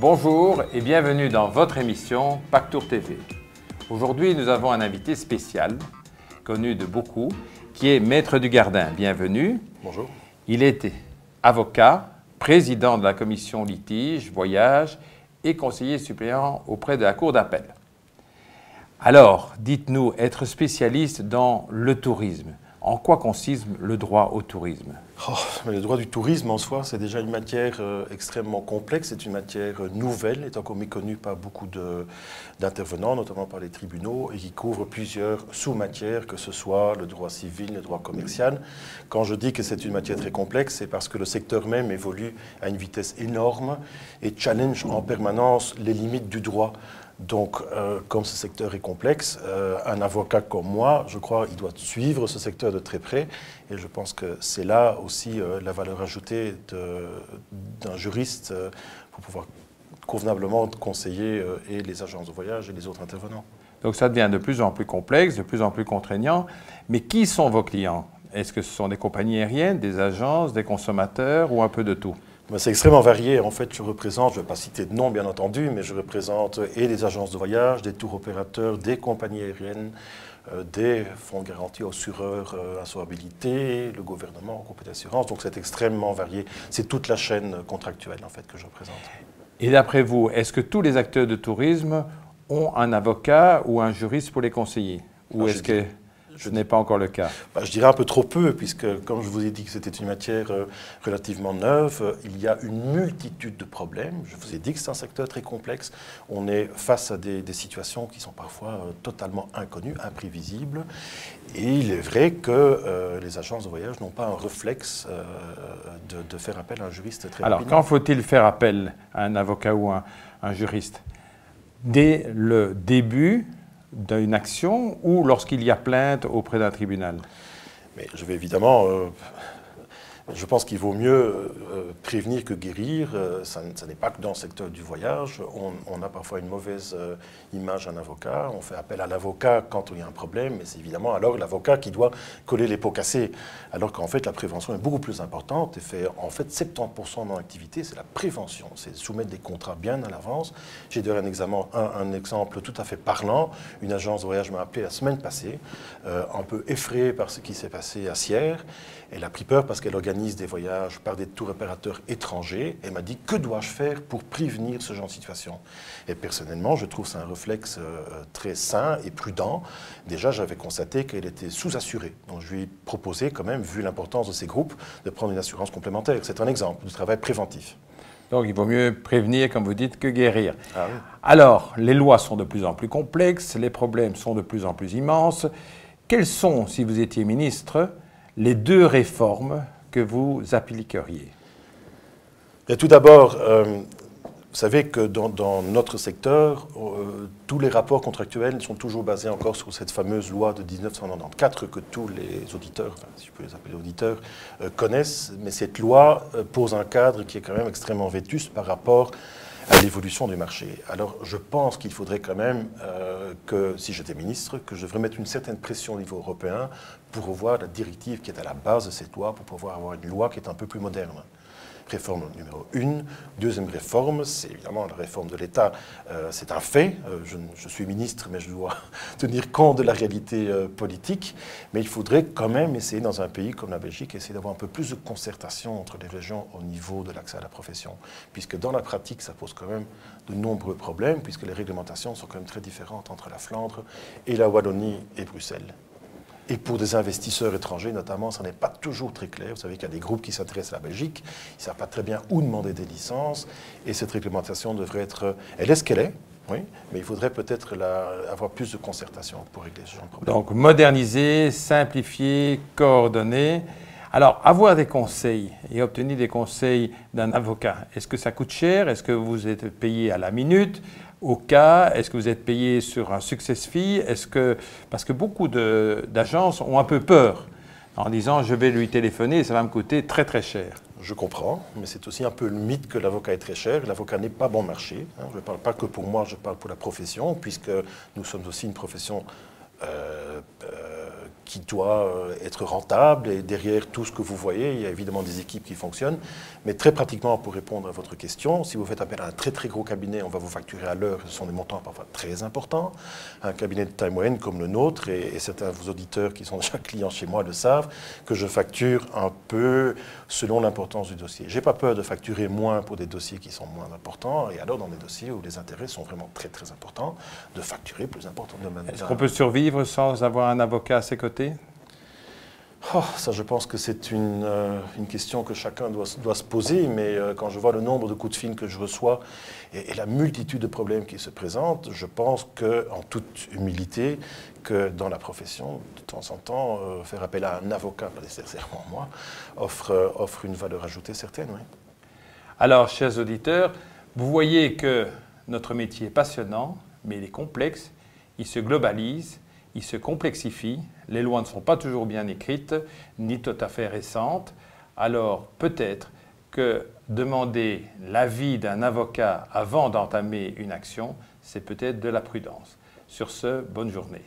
Bonjour et bienvenue dans votre émission Pactour TV. Aujourd'hui, nous avons un invité spécial, connu de beaucoup, qui est Maître Dugardin. Bienvenue. Bonjour. Il était avocat, président de la commission litige, voyage et conseiller suppléant auprès de la Cour d'appel. Alors, dites-nous, être spécialiste dans le tourisme, en quoi consiste le droit au tourisme? Mais le droit du tourisme en soi, c'est déjà une matière extrêmement complexe, c'est une matière nouvelle, est encore méconnue par beaucoup d'intervenants, notamment par les tribunaux, et qui couvre plusieurs sous-matières, que ce soit le droit civil, le droit commercial. Quand je dis que c'est une matière très complexe, c'est parce que le secteur même évolue à une vitesse énorme et challenge en permanence les limites du droit. Donc, comme ce secteur est complexe, un avocat comme moi, je crois, il doit suivre ce secteur de très près. Et je pense que c'est là aussi la valeur ajoutée d'un juriste pour pouvoir convenablement conseiller et les agences de voyage et les autres intervenants. Donc ça devient de plus en plus complexe, de plus en plus contraignant. Mais qui sont vos clients? Est-ce que ce sont des compagnies aériennes, des agences, des consommateurs ou un peu de tout? C'est extrêmement varié. En fait, je représente, je ne vais pas citer de nom bien entendu, mais je représente et des agences de voyage, des tours opérateurs, des compagnies aériennes, des fonds de garantie assureurs, insolvabilité, le gouvernement, compagnie d'assurance. Donc c'est extrêmement varié. C'est toute la chaîne contractuelle en fait que je représente. Et d'après vous, est-ce que tous les acteurs de tourisme ont un avocat ou un juriste pour les conseiller? Ou est-ce que ce n'est pas encore le cas? Je dirais un peu trop peu, puisque comme je vous ai dit que c'était une matière relativement neuve, il y a une multitude de problèmes. Je vous ai dit que c'est un secteur très complexe. On est face à des situations qui sont parfois totalement inconnues, imprévisibles. Et il est vrai que les agences de voyage n'ont pas un réflexe de faire appel à un juriste très rapidement. Alors, quand faut-il faire appel à un avocat ou un juriste? Dès le début d'une action ou lorsqu'il y a plainte auprès d'un tribunal? Mais je vais évidemment... je pense qu'il vaut mieux prévenir que guérir. Ça n'est pas que dans le secteur du voyage. On a parfois une mauvaise image d'un avocat. On fait appel à l'avocat quand il y a un problème, mais c'est évidemment alors l'avocat qui doit coller les pots cassés. Alors qu'en fait, la prévention est beaucoup plus importante. Et fait, en fait, 70% de mon activité, c'est la prévention. C'est soumettre des contrats bien à l'avance. J'ai donné un exemple tout à fait parlant. Une agence de voyage m'a appelé la semaine passée, un peu effrayée par ce qui s'est passé à Sierre. Elle a pris peur parce qu'elle organise des voyages par des tours opérateurs étrangers. Elle m'a dit, que dois-je faire pour prévenir ce genre de situation? Et personnellement, je trouve que c'est un réflexe très sain et prudent. Déjà, j'avais constaté qu'elle était sous-assurée. Donc, je lui ai proposé quand même, vu l'importance de ces groupes, de prendre une assurance complémentaire. C'est un exemple du travail préventif. Donc, il vaut mieux prévenir, comme vous dites, que guérir. Ah oui. Alors, les lois sont de plus en plus complexes, les problèmes sont de plus en plus immenses. Quelles sont, si vous étiez ministre, les deux réformes que vous appliqueriez? Et tout d'abord, vous savez que dans notre secteur, tous les rapports contractuels sont toujours basés encore sur cette fameuse loi de 1994 que tous les auditeurs, enfin, si je peux les appeler auditeurs, connaissent. Mais cette loi pose un cadre qui est quand même extrêmement vétuste par rapport à l'évolution du marché. Alors, je pense qu'il faudrait quand même que, si j'étais ministre, que je devrais mettre une certaine pression au niveau européen pour revoir la directive qui est à la base de cette loi, pour pouvoir avoir une loi qui est un peu plus moderne. Réforme numéro 1. Deuxième réforme, c'est évidemment la réforme de l'État. C'est un fait. Je suis ministre, mais je dois tenir compte de la réalité politique. Mais il faudrait quand même essayer, dans un pays comme la Belgique, essayer d'avoir un peu plus de concertation entre les régions au niveau de l'accès à la profession. Puisque dans la pratique, ça pose quand même de nombreux problèmes, puisque les réglementations sont quand même très différentes entre la Flandre et la Wallonie et Bruxelles. Et pour des investisseurs étrangers, notamment, ça n'est pas toujours très clair. Vous savez qu'il y a des groupes qui s'intéressent à la Belgique, ils ne savent pas très bien où demander des licences, et cette réglementation devrait être... Elle est ce qu'elle est, oui, mais il faudrait peut-être avoir plus de concertation pour régler ce genre de problème. Donc, moderniser, simplifier, coordonner. Alors, avoir des conseils et obtenir des conseils d'un avocat, est-ce que ça coûte cher? Est-ce que vous êtes payé à la minute, au cas? Est-ce que vous êtes payé sur un success fee? Parce que beaucoup d'agences ont un peu peur en disant « je vais lui téléphoner et ça va me coûter très très cher ». Je comprends, mais c'est aussi un peu le mythe que l'avocat est très cher. L'avocat n'est pas bon marché. Je ne parle pas que pour moi, je parle pour la profession, puisque nous sommes aussi une profession qui doit être rentable. Et derrière tout ce que vous voyez, il y a évidemment des équipes qui fonctionnent. Mais très pratiquement, pour répondre à votre question, si vous faites appel à un très très gros cabinet, on va vous facturer à l'heure. Ce sont des montants parfois très importants. Un cabinet de taille moyenne comme le nôtre, et certains de vos auditeurs qui sont déjà clients chez moi le savent, que je facture un peu selon l'importance du dossier. Je n'ai pas peur de facturer moins pour des dossiers qui sont moins importants, et alors dans des dossiers où les intérêts sont vraiment très très importants, de facturer plus important. Est-ce qu'on peut survivre sans avoir un avocat à ses côtés? Oh, ça, je pense que c'est une question que chacun doit se poser, mais quand je vois le nombre de coups de fil que je reçois et la multitude de problèmes qui se présentent, je pense qu'en toute humilité, que dans la profession, de temps en temps, faire appel à un avocat, pas nécessairement moi, offre une valeur ajoutée certaine. Oui. Alors, chers auditeurs, vous voyez que notre métier est passionnant, mais il est complexe, il se globalise, il se complexifie, les lois ne sont pas toujours bien écrites, ni tout à fait récentes. Alors peut-être que demander l'avis d'un avocat avant d'entamer une action, c'est peut-être de la prudence. Sur ce, bonne journée.